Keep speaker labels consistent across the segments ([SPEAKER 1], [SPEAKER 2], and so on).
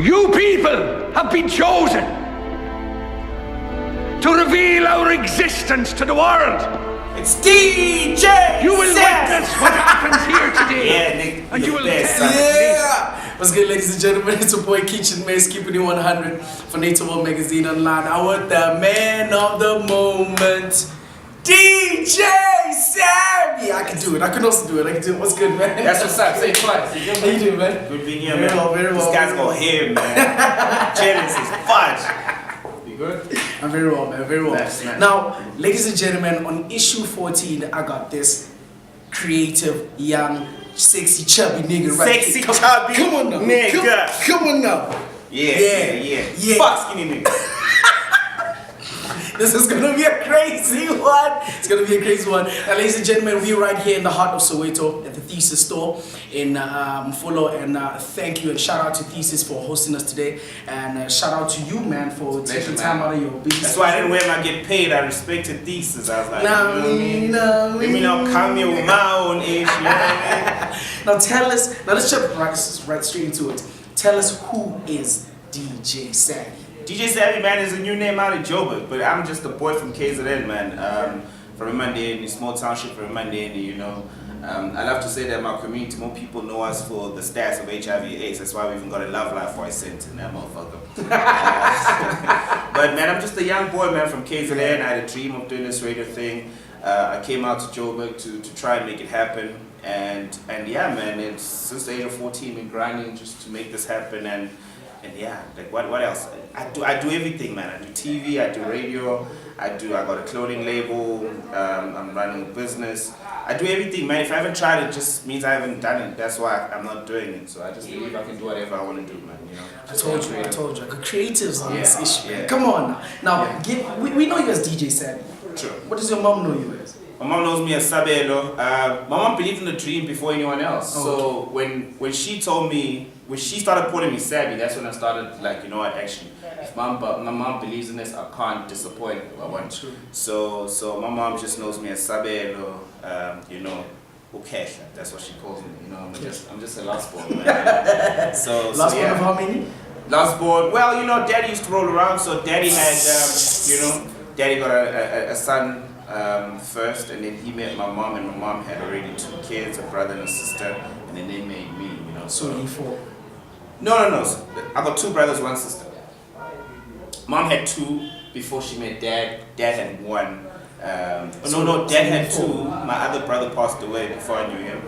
[SPEAKER 1] You people have been chosen to reveal our existence to the world.
[SPEAKER 2] It's DJ
[SPEAKER 1] You will witness what happens here today.
[SPEAKER 2] Yeah, Nick,
[SPEAKER 1] and you will
[SPEAKER 2] best,
[SPEAKER 1] tell
[SPEAKER 3] Yeah! What's good, ladies and gentlemen? It's your boy Kitchen Mace, keeping it 100 for Naeto World magazine online. I want the man of the moment, DJ Sabby. I can do it. I can also do it. I can do it. What's good, man?
[SPEAKER 2] That's what's up. Say it twice.
[SPEAKER 3] How you doing, man?
[SPEAKER 2] Good being here,
[SPEAKER 3] Very
[SPEAKER 2] man.
[SPEAKER 3] well, very well.
[SPEAKER 2] This guy's gonna hear, man. Jealous as fudge. You good?
[SPEAKER 3] I'm very well, man. Very well.
[SPEAKER 2] Nice.
[SPEAKER 3] Now, ladies and gentlemen, on issue 14, I got this creative, young, sexy, chubby nigga right
[SPEAKER 2] Sexy,
[SPEAKER 3] here.
[SPEAKER 2] chubby
[SPEAKER 3] come on now.
[SPEAKER 2] nigga.
[SPEAKER 3] Come on now.
[SPEAKER 2] Yeah. Fuck skinny nigga.
[SPEAKER 3] This is gonna be a crazy one. It's gonna be a crazy one. Ladies and gentlemen, we're right here in the heart of Soweto at the Thesis store in Mfulo, and thank you and shout out to Thesis for hosting us today, and shout out to you, man, for taking time out of your business.
[SPEAKER 2] That's why I didn't wear my get paid. I respected Thesis. I was like,
[SPEAKER 3] Nah,
[SPEAKER 2] you know what I mean? Let me not come here with my own ish. You know what I mean?
[SPEAKER 3] Now tell us. Now let's jump right straight into it. Tell us, who is DJ Sabby?
[SPEAKER 2] DJ Sabby, man, is a new name out of Joburg, but I'm just a boy from KZN, man. From Mandeni, small township from Mandeni, you know. I love to say that my community, more people know us for the stats of HIV/AIDS. That's why we even got a love life voice sent in that motherfucker. But man, I'm just a young boy, man, from KZN. I had a dream of doing this radio thing. I came out to Joburg to try and make it happen. And yeah, man, it's since the age of 14 been grinding just to make this happen. And yeah, like what else? I do everything, man. I do TV, I do radio, I got a clothing label, I'm running a business. I do everything, man. If I haven't tried it, just means I haven't done it. That's why I'm not doing it. So I just believe I can do whatever I want to do, man. You know.
[SPEAKER 3] I told you. I got creatives on this issue.
[SPEAKER 2] Yeah.
[SPEAKER 3] Come on now. We know you as DJ Sabby.
[SPEAKER 2] Sure.
[SPEAKER 3] What does your mom know you as?
[SPEAKER 2] My mom knows me as Sabelo. My mom believed in the dream before anyone else.
[SPEAKER 3] Oh,
[SPEAKER 2] so when she told me, when she started calling me Sabby, that's when I started, like, you know what, actually, if my mom believes in this, I can't disappoint who I want.
[SPEAKER 3] True.
[SPEAKER 2] So my mom just knows me as Sabelo, you know, Ukesha. That's what she calls me. You know, I'm just a last born, man. So
[SPEAKER 3] Last
[SPEAKER 2] yeah.
[SPEAKER 3] one of how many?
[SPEAKER 2] Last born. Well, you know, Daddy used to roll around, so Daddy had, you know, Daddy got a son. First, and then he met my mom, and my mom had already 2 kids, a brother and a sister, and then they made me, you know.
[SPEAKER 3] So he 4.
[SPEAKER 2] No. I got 2 brothers, 1 sister. Mom had 2 before she met Dad. Dad had 1. Dad had 2. My other brother passed away before I knew him.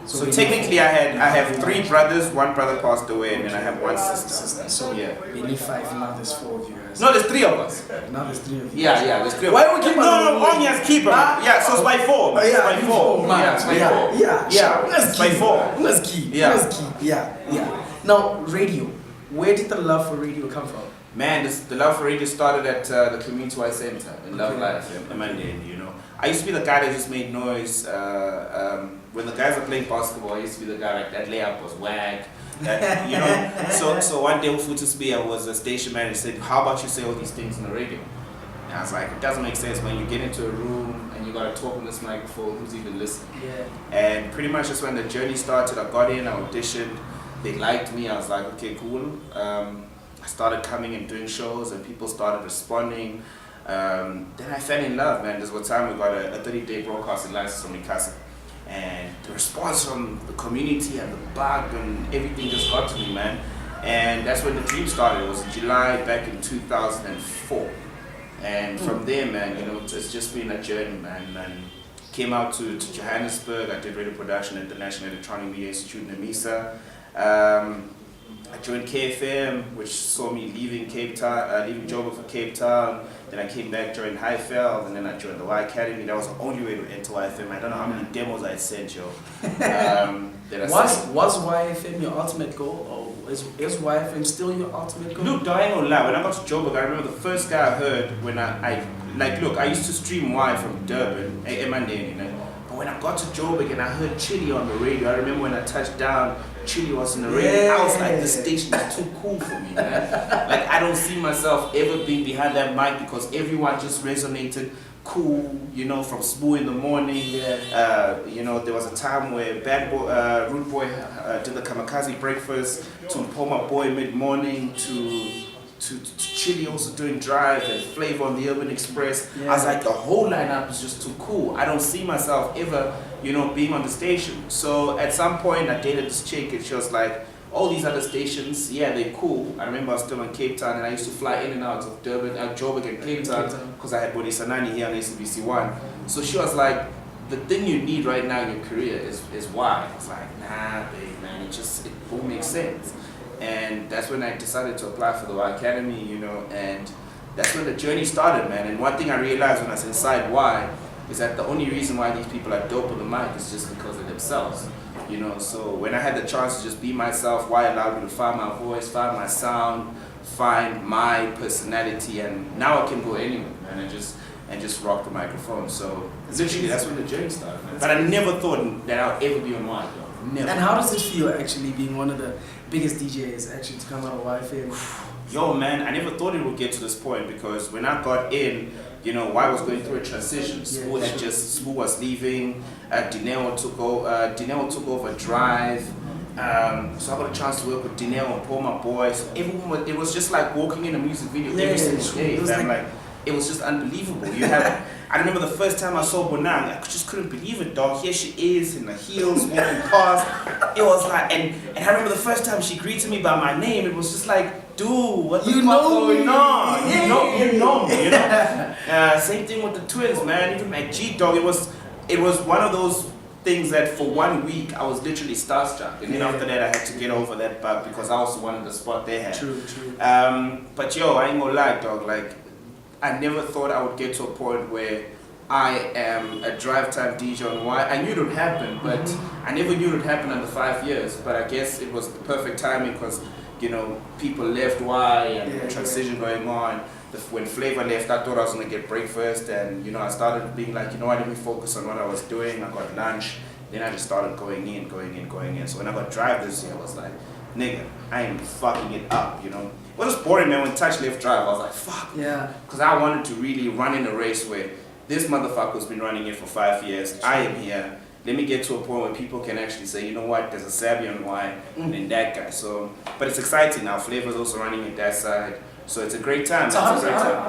[SPEAKER 2] So technically, I have 3 brothers. 1 brother passed away, and then I have 1 sister.
[SPEAKER 3] So
[SPEAKER 2] yeah,
[SPEAKER 3] we need 5. Now there's 4 of you guys.
[SPEAKER 2] no, there's 3 of us.
[SPEAKER 3] Now there's 3 of you.
[SPEAKER 2] Yeah, there's 3 of us.
[SPEAKER 3] Why we keep
[SPEAKER 2] No, only as keeper. Yeah, so it's by 4. It's by 4. Yeah, it's by 4.
[SPEAKER 3] Yeah. Let's
[SPEAKER 2] by
[SPEAKER 3] keep.
[SPEAKER 2] 4.
[SPEAKER 3] Let's keep.
[SPEAKER 2] Yeah.
[SPEAKER 3] Let's keep. Yeah. Now, radio. Where did the love for radio come from?
[SPEAKER 2] Man, the love for radio started at the community-wide center in Love Life in Mandeni, you know. I used to be the guy that just made noise. When the guys are playing basketball, I used to be the guy like that layup was whack. That, you know. So one day I was a station manager and said, how about you say all these things on the radio? And I was like, it doesn't make sense when you get into a room and you gotta talk on this microphone, who's even listening?
[SPEAKER 3] Yeah.
[SPEAKER 2] And pretty much that's when the journey started. I got in, I auditioned, they liked me, I was like, okay, cool. I started coming and doing shows and people started responding. Then I fell in love, man. This was time we got a 30-day broadcasting license from Mikasa. And the response from the community and the bug and everything just got to me, man. And that's when the dream started. It was in July back in 2004. And from there, man, you know, it's just been a journey, man. And came out to Johannesburg. I did radio production at the National Electronic Media Institute in Namisa. I joined KFM, which saw me leaving leaving Joburg for Cape Town. Then I came back, joined Highveld, and then I joined the Y Academy. That was the only way to enter YFM. I don't know how many demos I sent, yo.
[SPEAKER 3] Was YFM your ultimate goal, or is YFM still your ultimate goal?
[SPEAKER 2] Look, I ain't gonna lie. When I got to Joburg, I remember the first guy I heard when I used to stream Y from Durban, Mandeni, you know. But when I got to Joburg and I heard Chili on the radio, I remember when I touched down, Chili was in the radio. I was like, this station is too cool for me, man. Like, I don't see myself ever being behind that mic because everyone just resonated cool, you know, from Spoo in the morning. You know, there was a time where Rude Boy did the Kamikaze breakfast, to Poma Boy mid-morning, to Chili also doing Drive, and Flavor on the Urban Express. I was like, the whole lineup is just too cool. I don't see myself ever, you know, being on the station. So at some point I dated this chick, and she was like, all these other stations, yeah, they're cool. I remember I was still in Cape Town, and I used to fly in and out of Durban, Joburg and Cape Town, because I had Bodhi Sanani here on SABC 1. So she was like, the thing you need right now in your career is why. I was like, nah, babe, man, it won't make sense. And that's when I decided to apply for the Y Academy, you know, and that's when the journey started, man. And one thing I realized when I was inside Y is that the only reason why these people are dope on the mic is just because of themselves, you know. So when I had the chance to just be myself, Y allowed me to find my voice, find my sound, find my personality, and now I can go anywhere, man, and just rock the microphone. So literally, that's when the journey started, man. But I never thought that I would ever be on Y, though. Never.
[SPEAKER 3] And how does it feel actually being one of the biggest DJs actually to come out of Y fame?
[SPEAKER 2] Yo, man, I never thought it would get to this point, because when I got in, you know, Y was going through a transition. Spoo was leaving. Naeto took over Drive. So I got a chance to work with Naeto and Paul, my boys. It was just like walking in a music video every single day. It was just unbelievable. I remember the first time I saw Bonang, I just couldn't believe it, dog. Here she is in the heels, walking past. It was like, and I remember the first time she greeted me by my name, it was just like, dude, what the fuck going on? You know me, you know? Same thing with the twins, man. Even McG, dog. It was one of those things that for 1 week I was literally starstruck, and then after that I had to get over that bug, because I was the one in the spot they had.
[SPEAKER 3] True.
[SPEAKER 2] But yo, I ain't gonna lie, dog. Like, I never thought I would get to a point where I am a drive time DJ on Y. I knew it would happen, but I never knew it would happen under 5 years. But I guess it was the perfect timing, because, you know, people left Y and transition going on. When Flavor left, I thought I was gonna get breakfast, and you know, I started being like, you know what, let me focus on what I was doing. I got lunch, then I just started going in. So when I got Drive this year, I was like, nigga, I ain't fucking it up, you know. It was boring, man. When Touch left Drive, I was like, fuck.
[SPEAKER 3] Yeah.
[SPEAKER 2] Because I wanted to really run in a race where this motherfucker's been running it for 5 years. I am here. Let me get to a point where people can actually say, you know what, there's a Sabby on Y, and then that guy. So, but it's exciting now. Flavor's also running it that side. So it's a great time.
[SPEAKER 3] So how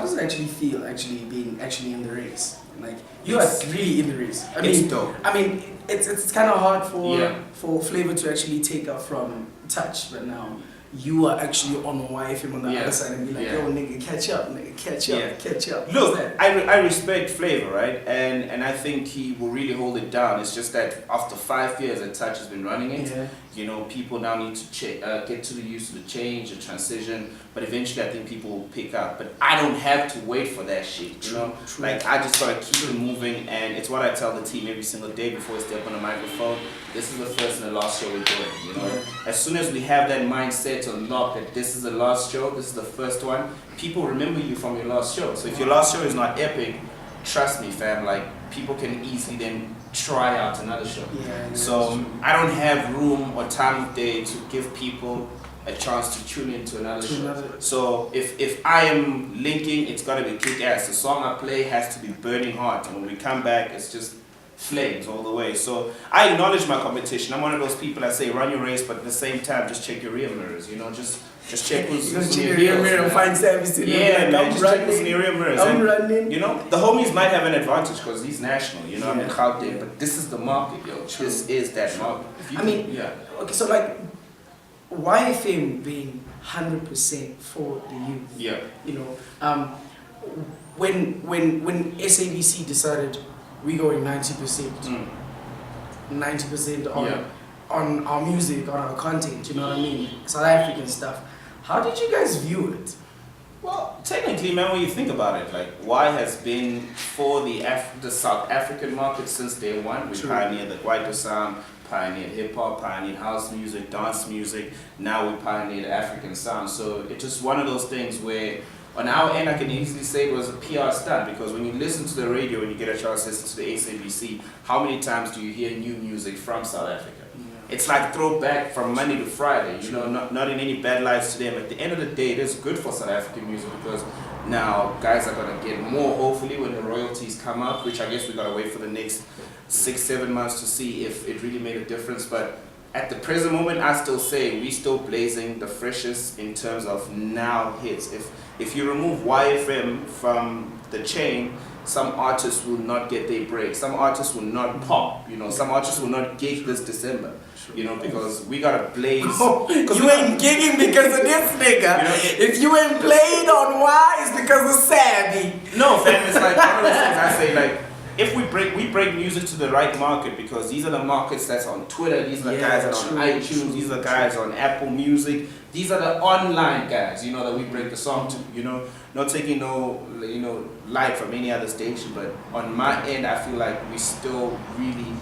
[SPEAKER 3] does it actually feel, being in the race? Like, you are really in the race.
[SPEAKER 2] It's dope.
[SPEAKER 3] I mean, it's kind of hard for Flavor to actually take up from Touch, but now you are actually on Y FM on the other side and be like, yo, nigga, catch up.
[SPEAKER 2] Look, I respect Flavor, right? And I think he will really hold it down. It's just that after 5 years that Touch has been running it, you know, people now need to get to the use of the change, the transition, but eventually I think people will pick up. But I don't have to wait for that shit, you know? Like, I just gotta keep it moving, and it's what I tell the team every single day before we step on the microphone. This is the first and the last show we're doing, you know? As soon as we have that mindset to unlock that this is the last show, this is the first one, people remember you from your last show. So if your last show is not epic, trust me, fam, like, people can easily then try out another show. So I don't have room or time of day to give people a chance to tune into another show. So if I am linking, it's gotta be kick-ass. The song I play has to be burning hot, and when we come back, it's just flames all the way. So I acknowledge my competition. I'm one of those people that say run your race, but at the same time, just check your rear mirrors. You know, just check who's in your rear mirror and find service. Yeah, man, just check who's in your rear mirrors.
[SPEAKER 3] I'm running.
[SPEAKER 2] You know, the homies might have an advantage because he's national. You know, I'm in Gauteng, but this is the market, yo. This is that market.
[SPEAKER 3] I mean, okay, so like, why FM being 100% for the youth?
[SPEAKER 2] Yeah.
[SPEAKER 3] You know, when SABC decided we going 90%, 90% on our music, on our content, you know what I mean? South African stuff. How did you guys view it?
[SPEAKER 2] Well, technically, man, when you think about it, like, Y has been for the South African market since day one. We pioneered the Kwaito sound, pioneered hip-hop, pioneered house music, dance music. Now we pioneered African sound. So it's just one of those things where, on our end, I can easily say it was a PR stunt, because when you listen to the radio, when you get a chance to listen to the SABC, how many times do you hear new music from South Africa? It's like throwback from Monday to Friday, you know, not in any bad lights to them. At the end of the day, it is good for South African music, because Now, guys are gonna get more hopefully when the royalties come up, which I guess we gotta wait for the next 6-7 months to see if it really made a difference. But at the present moment, I still say we still blazing the freshest in terms of now hits. If you remove YFM from the chain, some artists will not get their break. Some artists will not pop. You know, some artists will not gig this December. You know, because we gotta blaze.
[SPEAKER 3] You ain't gigging because of this nigga.
[SPEAKER 2] You know,
[SPEAKER 3] if you ain't played on Y, it's because of Sabby.
[SPEAKER 2] No, fam, it's like one of those things I say, like, if we break music to the right market, because these are the markets that's on Twitter, these are the guys that are on iTunes, these are the guys on Apple Music, these are the online guys, you know, that we break the song to, you know, not taking no, you know, light from any other station, but on my end, I feel like we still really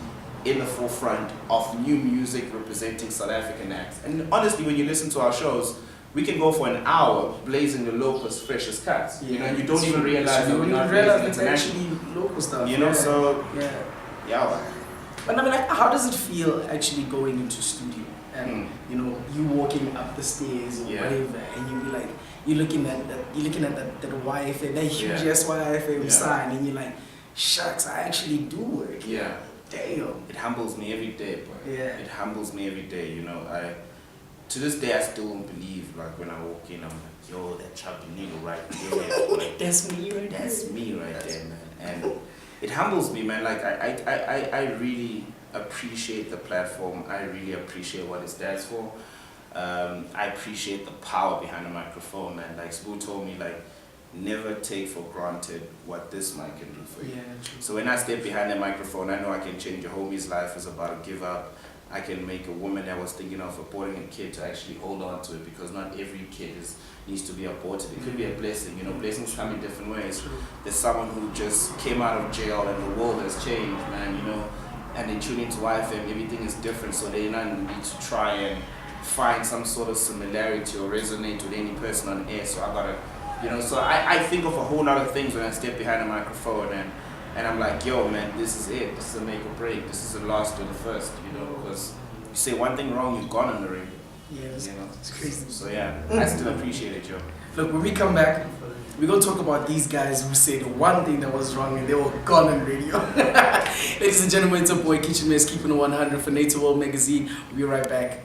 [SPEAKER 2] in the forefront of new music representing South African acts. And honestly, when you listen to our shows, we can go for an hour blazing the locals, freshest cuts. You know, and you don't even realize that we're not blazing internationally.
[SPEAKER 3] Local stuff.
[SPEAKER 2] You know, so
[SPEAKER 3] yeah. But I mean, like, how does it feel actually going into studio and you know, you walking up the stairs or whatever, and you be like, you're looking at that YFM, that huge YFM sign, and you're like, shucks, I actually do work.
[SPEAKER 2] Yeah.
[SPEAKER 3] Damn.
[SPEAKER 2] It humbles me every day, boy.
[SPEAKER 3] Yeah.
[SPEAKER 2] It humbles me every day. You know, to this day I still don't believe. Like when I walk in, I'm like, yo, that chubby nigga right there. Like,
[SPEAKER 3] that's me right there.
[SPEAKER 2] That's me right there, man. And it humbles me, man. Like I really appreciate the platform. I really appreciate what it stands for. I appreciate the power behind the microphone, man. Like Spoo told me, like, never take for granted what this mic can do for you. So when I step behind the microphone, I know I can change a homie's life who's about to give up. I can make a woman that was thinking of aborting a kid to actually hold on to it, because not every kid needs to be aborted. It could be a blessing. You know, blessings come in different ways. There's someone who just came out of jail and the world has changed, man, you know, and they tune into YFM, everything is different, so they don't need to try and find some sort of similarity or resonate with any person on air. So I gotta, you know, so I think of a whole lot of things when I step behind the microphone, and I'm like, yo, man, this is it. This is a make or break. This is the last or the first, you know, because you say one thing wrong, you're gone on the radio.
[SPEAKER 3] Yeah,
[SPEAKER 2] you know?
[SPEAKER 3] it's crazy.
[SPEAKER 2] So yeah, I still appreciate it, yo.
[SPEAKER 3] Look, when we come back, we're going to talk about these guys who said one thing that was wrong and they were gone on radio. Ladies and gentlemen, it's your boy Kitchen Mess, keeping it 100 for Naeto World magazine. We'll be right back.